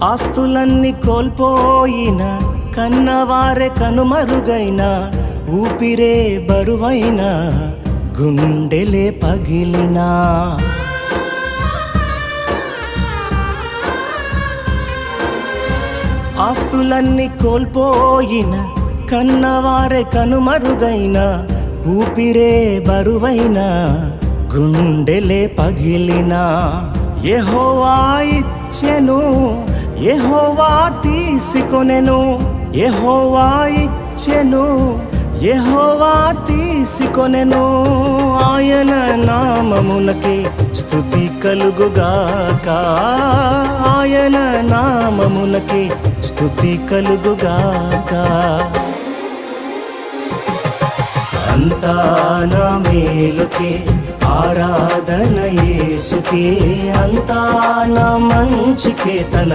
ఆస్తులన్నీ కోల్పోయిన, కన్నవారే కనుమరుగైన, ఊపిరే బరువైన, గుండెలే పగిలినా, ఆస్తులన్నీ కోల్పోయిన, కన్నవారే కనుమరుగైన, ఊపిరే బరువైన, గుండెలే పగిలినా, యెహోవా ఇచ్చెను, యెహోవా తీసుకొనెను, యెహోవా ఇచ్చెను, యెహోవా తీసుకొనెను. ఆయన నామమునకే స్తుతి కలుగుగాక, ఆయన నామమునకే స్తుతి కలుగుగాక. అంతా నా మేలుకే, ఆరాధన యేసుకే, అంతా నా మంచికే, తన